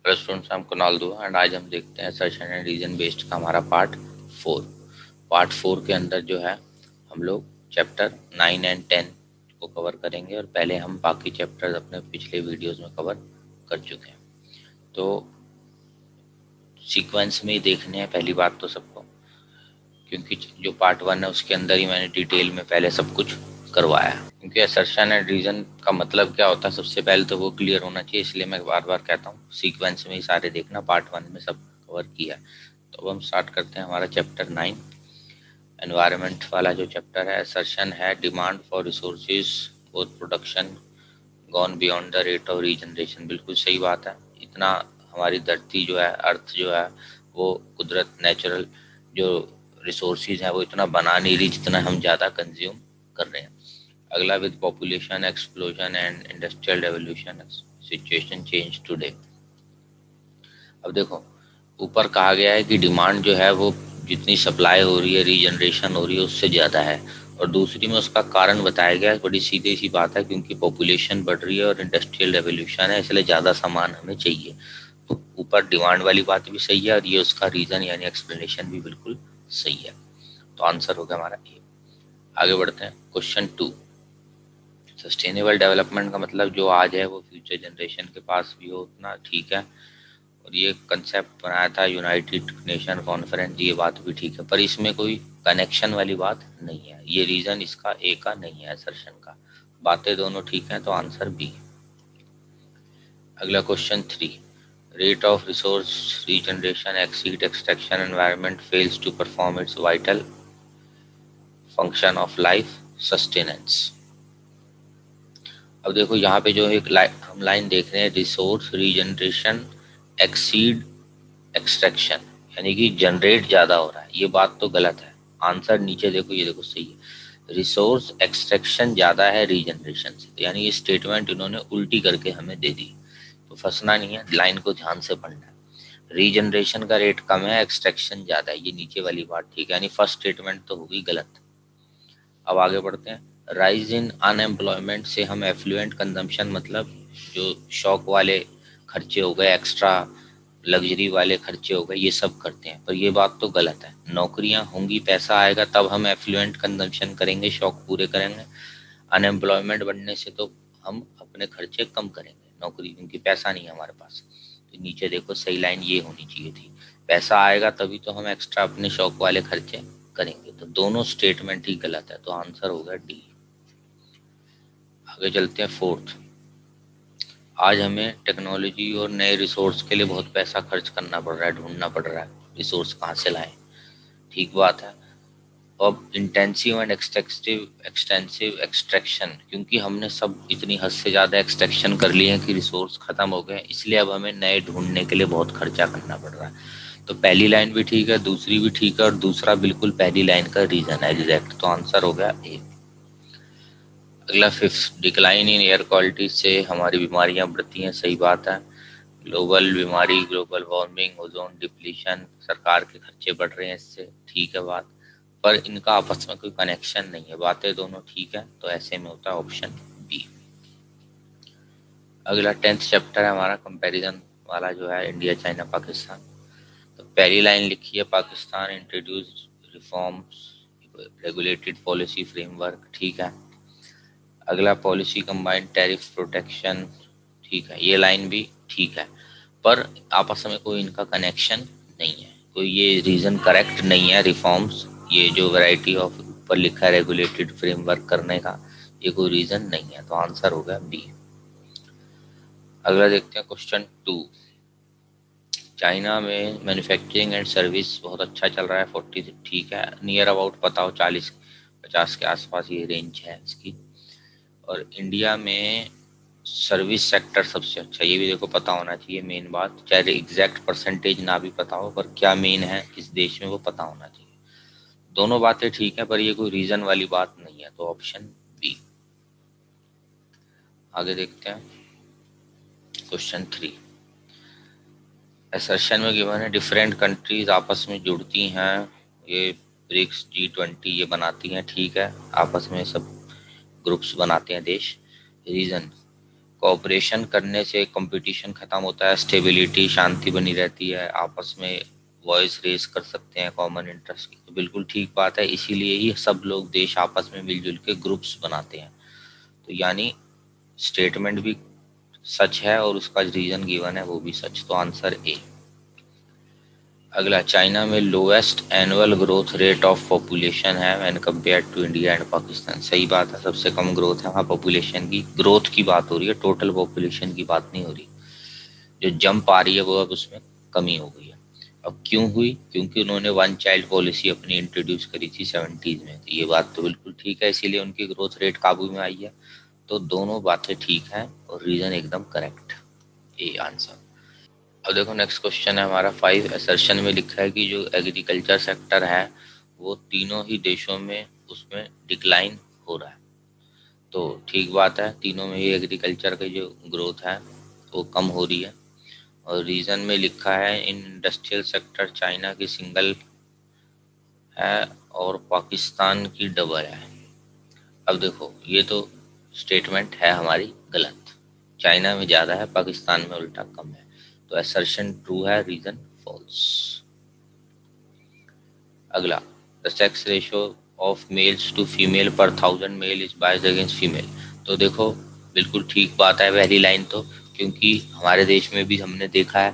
Hello students, हम कुणाल दुआ and आज हम देखते हैं सर्च एंड रीजन बेस्ड का हमारा पार्ट 4 के अंदर जो है हम लोग चैप्टर 9 एंड 10 को कवर करेंगे और पहले हम बाकी चैप्टर्स अपने पिछले वीडियोस में कवर कर चुके हैं। तो सीक्वेंस में ही देखने हैं पहली बात तो सबको, क्योंकि जो पार्ट 1 है उसके अंदर ही मैंने डिटेल में पहले सब कुछ करवाया है। क्योंकि असर्शन एंड रीजन का मतलब क्या होता है सबसे पहले तो वो क्लियर होना चाहिए, इसलिए मैं बार बार कहता हूँ सीक्वेंस में ही सारे देखना, पार्ट 1 में सब कवर किया है। तो अब हम स्टार्ट करते हैं हमारा चैप्टर 9 एनवायरनमेंट वाला जो चैप्टर है। असर्शन है demand for resources both production gone beyond the rate of regeneration. बिल्कुल सही बात है। इतना हमारी धरती जो है, अर्थ जो है, वो कुदरत नेचुरल जो रिसोर्सेज हैं वो इतना बना नहीं रही जितना हम ज़्यादा कंज्यूम कर रहे हैं। अगला, with population explosion and industrial revolution situation change today. अब देखो, ऊपर कहा गया है कि डिमांड जो है वो जितनी सप्लाई हो रही है, रीजनरेशन हो रही है, उससे ज़्यादा है। और दूसरी में उसका कारण बताया गया है। बड़ी सीधी सी बात है, क्योंकि पॉपुलेशन बढ़ रही है और इंडस्ट्रियल रेवोल्यूशन है, इसलिए ज़्यादा सामान हमें चाहिए। तो ऊपर डिमांड वाली बात भी सही है और ये उसका रीज़न यानी एक्सप्लेनेशन भी बिल्कुल सही है। तो आंसर हो गया हमारा ए। आगे बढ़ते हैं क्वेश्चन 2। सस्टेनेबल डेवलपमेंट का मतलब जो आज है वो फ्यूचर जनरेशन के पास भी हो उतना ठीक है। और ये कंसेप्ट बनाया था यूनाइटेड नेशन कॉन्फ्रेंस, ये बात भी ठीक है, पर इसमें कोई कनेक्शन वाली बात नहीं है। ये रीजन इसका ए का नहीं है, असर्शन का। बातें दोनों ठीक हैं, तो आंसर बी। अगला question 3। Rate of resource regeneration exceed extraction, environment fails to perform its vital function of life sustenance. अब देखो यहाँ पे जो एक हम लाइन देख रहे हैं, रिसोर्स रीजनरेशन एक्सीड एक्सट्रैक्शन, यानी कि जनरेट ज़्यादा हो रहा है, ये बात तो गलत है। आंसर नीचे देखो, ये देखो सही है। रिसोर्स एक्सट्रैक्शन ज़्यादा है रीजनरेशन से, यानी ये स्टेटमेंट इन्होंने उल्टी करके हमें दे दी। तो फंसना नहीं है, लाइन को ध्यान से पढ़ना है। रीजनरेशन का रेट कम है, एक्सट्रैक्शन ज़्यादा है, ये नीचे वाली बात ठीक है, यानी फर्स्ट स्टेटमेंट तो होगी गलत। अब आगे बढ़ते हैं। राइज इन अनएम्प्लॉयमेंट से हम एफ्लुएंट कंजम्पशन, मतलब जो शौक वाले खर्चे हो गए, एक्स्ट्रा लग्जरी वाले खर्चे हो गए, ये सब करते हैं, पर ये बात तो गलत है। नौकरियां होंगी, पैसा आएगा, तब हम एफ्लुएंट कंजम्पशन करेंगे, शौक पूरे करेंगे। अनएम्प्लॉयमेंट बढ़ने से तो हम अपने खर्चे कम करेंगे, नौकरी, क्योंकि पैसा नहीं है हमारे पास। तो नीचे देखो सही लाइन ये होनी चाहिए थी, पैसा आएगा तभी तो हम एक्स्ट्रा अपने शौक वाले खर्चे करेंगे। तो दोनों स्टेटमेंट ही गलत है, तो आंसर होगा डी। आगे चलते हैं 4th। आज हमें टेक्नोलॉजी और नए रिसोर्स के लिए बहुत पैसा खर्च करना पड़ रहा है, ढूंढना पड़ रहा है, रिसोर्स कहाँ से लाएं। ठीक बात है। अब इंटेंसिव एंड एक्सटेंसिव एक्सट्रैक्शन, क्योंकि हमने सब इतनी हद से ज़्यादा एक्सट्रैक्शन कर लिए हैं कि रिसोर्स ख़त्म हो गए, इसलिए अब हमें नए ढूंढने के लिए बहुत खर्चा करना पड़ रहा है। तो पहली लाइन भी ठीक है, दूसरी भी ठीक है, और दूसरा बिल्कुल पहली लाइन का रीज़न है एग्जैक्ट, तो आंसर हो गया ए। अगला 5th। Decline in air quality से हमारी बीमारियां बढ़ती हैं, सही बात है। ग्लोबल बीमारी, ग्लोबल वार्मिंग, ओजोन डिप्लीशन, सरकार के खर्चे बढ़ रहे हैं इससे, ठीक है बात, पर इनका आपस में कोई कनेक्शन नहीं है। बातें दोनों ठीक है, तो ऐसे में होता है ऑप्शन बी। अगला 10th चैप्टर है हमारा, कंपैरिजन वाला जो है, इंडिया चाइना पाकिस्तान। तो पहली लाइन लिखी है, Pakistan introduce reforms regulated policy framework, ठीक है। अगला, पॉलिसी कंबाइंड टैरिफ प्रोटेक्शन, ठीक है, ये लाइन भी ठीक है, पर आपस में कोई इनका कनेक्शन नहीं है, कोई ये रीज़न करेक्ट नहीं है। रिफॉर्म्स, ये जो वैरायटी ऑफ ऊपर लिखा है रेगुलेटेड फ्रेमवर्क करने का, ये कोई रीज़न नहीं है, तो आंसर हो गया बी। अगला देखते हैं क्वेश्चन 2। चाइना में मैन्युफैक्चरिंग एंड सर्विस बहुत अच्छा चल रहा है, 40 से ठीक है, नियर अबाउट पता हो 40-50 के आसपास ये रेंज है इसकी। और इंडिया में सर्विस सेक्टर सबसे अच्छा, ये भी देखो पता होना चाहिए, मेन बात, चाहे एग्जैक्ट परसेंटेज ना भी पता हो, पर क्या मेन है किस देश में वो पता होना चाहिए। दोनों बातें ठीक है, पर ये कोई रीजन वाली बात नहीं है, तो ऑप्शन बी। आगे देखते हैं क्वेश्चन 3। असर्शन में गिवन है डिफरेंट कंट्रीज आपस में जुड़ती हैं, ये ब्रिक्स G20 ये बनाती हैं, ठीक है, आपस में सब ग्रुप्स बनाते हैं देश। रीजन, कोऑपरेशन करने से कंपटीशन खत्म होता है, स्टेबिलिटी शांति बनी रहती है, आपस में वॉइस रेज कर सकते हैं कॉमन इंटरेस्ट की। तो बिल्कुल ठीक बात है, इसीलिए ही सब लोग देश आपस में मिलजुल के ग्रुप्स बनाते हैं। तो यानी स्टेटमेंट भी सच है और उसका रीजन गिवन है वो भी सच, तो आंसर ए। अगला, चाइना में lowest annual growth rate of population है when compare to India and Pakistan. सही बात है, सबसे कम ग्रोथ है वहाँ पॉपुलेशन की। ग्रोथ की बात हो रही है, टोटल पॉपुलेशन की बात नहीं हो रही। जो जंप आ रही है वो अब उसमें कमी हो गई है। अब क्यों हुई? क्योंकि उन्होंने वन चाइल्ड पॉलिसी अपनी इंट्रोड्यूस करी थी 70s में। तो ये बात तो बिल्कुल ठीक है, इसीलिए उनकी ग्रोथ रेट काबू में आई है। तो दोनों बातें ठीक हैं और रीजन एकदम करेक्ट, ए आंसर। अब देखो नेक्स्ट क्वेश्चन है हमारा 5। असर्शन में लिखा है कि जो एग्रीकल्चर सेक्टर है वो तीनों ही देशों में उसमें डिक्लाइन हो रहा है। तो ठीक बात है, तीनों में ही एग्रीकल्चर की जो ग्रोथ है वो कम हो रही है। और रीजन में लिखा है इन इंडस्ट्रियल सेक्टर चाइना की सिंगल है और पाकिस्तान की डबल है। अब देखो ये तो स्टेटमेंट है हमारी गलत, चाइना में ज़्यादा है, पाकिस्तान में उल्टा कम है। तो असर्शन ट्रू है, रीजन फॉल्स। अगला, the sex ratio of males to female per 1000 male is bias against female. तो देखो बिल्कुल ठीक बात है पहली लाइन तो, क्योंकि हमारे देश में भी हमने देखा है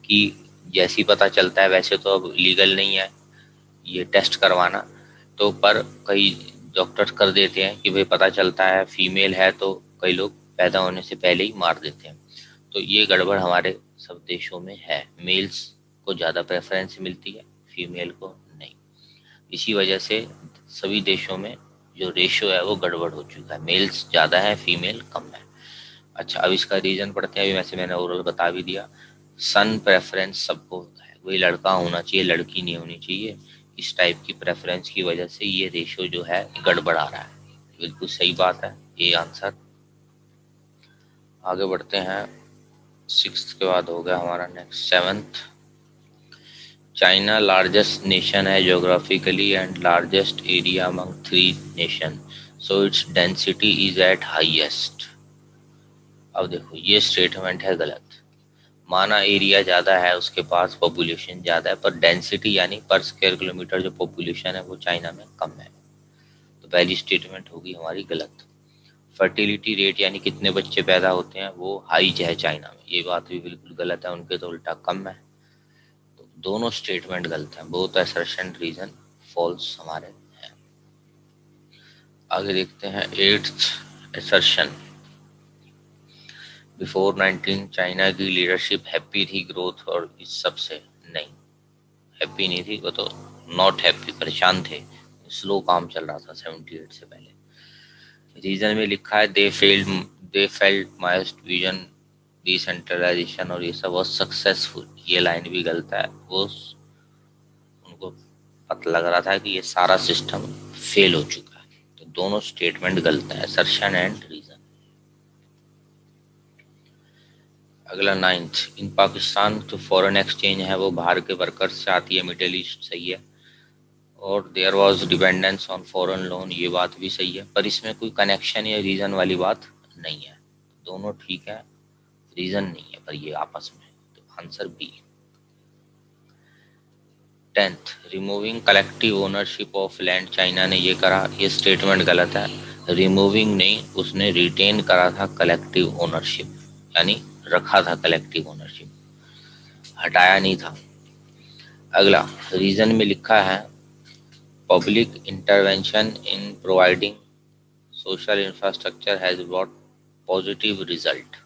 कि जैसी पता चलता है, वैसे तो अब लीगल नहीं है ये टेस्ट करवाना, तो पर कई डॉक्टर कर देते हैं कि भाई पता चलता है फीमेल है तो कई लोग पैदा होने से पहले ही मार देते हैं। तो ये गड़बड़ हमारे सब देशों में है, मेल्स को ज़्यादा प्रेफरेंस मिलती है, फीमेल को नहीं। इसी वजह से सभी देशों में जो रेशियो है वो गड़बड़ हो चुका है, मेल्स ज़्यादा है फीमेल कम है। अच्छा, अब इसका रीज़न पढ़ते हैं। अभी वैसे मैंने ओरल बता भी दिया। सन प्रेफरेंस सबको होता है, वही लड़का होना चाहिए, लड़की नहीं होनी चाहिए। इस टाइप की प्रेफरेंस की वजह से ये रेशियो जो है गड़बड़ आ रहा है। बिल्कुल सही बात है, ये आंसर। आगे बढ़ते हैं, 6th के बाद हो गया हमारा next 7th। China largest nation है geographically and largest area among 3 nation, so its density is at highest. अब देखो ये स्टेटमेंट है गलत। माना एरिया ज़्यादा है उसके पास, पॉपुलेशन ज़्यादा है, पर डेंसिटी यानी पर स्क्वायर किलोमीटर जो पॉपुलेशन है वो चाइना में कम है। तो पहली स्टेटमेंट होगी हमारी गलत। फर्टिलिटी रेट यानी कितने बच्चे पैदा होते हैं वो हाई है चाइना में, ये बात भी बिल्कुल गलत है, उनके तो उल्टा कम है। तो दोनों स्टेटमेंट गलत हैं, बोथ असर्शन रीजन फॉल्स हमारे हैं। आगे देखते हैं 8th असर्शन। बिफोर 19 चाइना की लीडरशिप हैप्पी थी ग्रोथ और इस सब से? नहीं, हैप्पी नहीं थी वो तो, नॉट हैप्पी, परेशान थे, स्लो काम चल रहा था 78 से पहले। रीजन में लिखा है they felt my vision decentralisation और ये सब was सक्सेसफुल। ये लाइन भी गलत है, वो उनको पता लग रहा था कि ये सारा सिस्टम फेल हो चुका है। तो दोनों स्टेटमेंट गलत है, असर्शन एंड रीजन। अगला 9th, इन पाकिस्तान जो फॉरेन एक्सचेंज है वो बाहर के वर्कर्स से आती है, मिडिल ईस्ट, सही है। और there was dependence on foreign loan, ये बात भी सही है, पर इसमें कोई कनेक्शन या रीजन वाली बात नहीं है। दोनों ठीक है, रीजन नहीं है पर ये आपस में, तो answer b. 10th, removing collective ownership of land, China ने ये करा, ये स्टेटमेंट गलत है। रिमूविंग नहीं, उसने रिटेन करा था कलेक्टिव ओनरशिप, यानी रखा था कलेक्टिव ओनरशिप, हटाया नहीं था। अगला, रीजन में लिखा है public intervention in providing social infrastructure has brought positive result.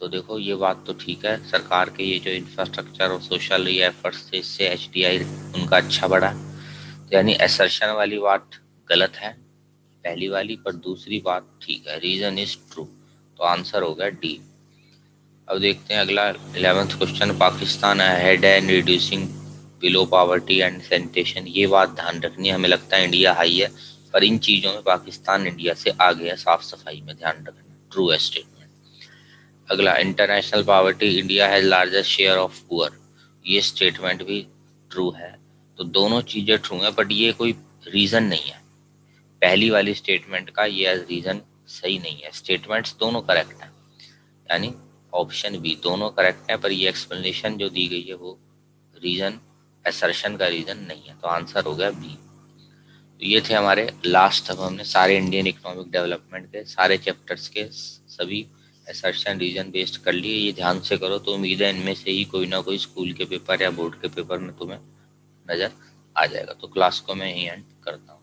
तो देखो ये बात तो ठीक है, सरकार के ये जो इंफ्रास्ट्रक्चर और सोशल ये एफर्ट्स थे इससे एचडीआई उनका अच्छा बढ़ा। तो यानी असर्शन वाली बात गलत है पहली वाली, पर दूसरी बात ठीक है, रीजन इज ट्रू। तो आंसर हो गया डी। अब देखते हैं अगला 11th क्वेश्चन। पाकिस्तान अहेड है in reducing below poverty and sanitation, ये बात ध्यान रखनी है, हमें लगता है इंडिया हाई है, पर इन चीज़ों में पाकिस्तान इंडिया से आगे है, साफ सफाई में ध्यान रखना, ट्रू है स्टेटमेंट। अगला, international poverty India has largest share of poor, ये स्टेटमेंट भी ट्रू है। तो दोनों चीज़ें ट्रू हैं, बट ये कोई रीज़न नहीं है। पहली वाली स्टेटमेंट का ये रीज़न सही नहीं है, स्टेटमेंट्स दोनों करेक्ट हैं। यानी ऑप्शन बी, दोनों करेक्ट है, पर ये एक्सप्लेनेशन जो दी गई है वो रीजन, असर्शन का रीजन नहीं है, तो आंसर हो गया बी। तो ये थे हमारे लास्ट, अब हमने सारे इंडियन इकोनॉमिक डेवलपमेंट के सारे चैप्टर्स के सभी असर्शन रीजन बेस्ड कर लिए। ये ध्यान से करो तो उम्मीद है इनमें से ही कोई ना कोई स्कूल के पेपर या बोर्ड के पेपर में तुम्हें नज़र आ जाएगा। तो क्लास को मैं यहीं एंड करता हूँ।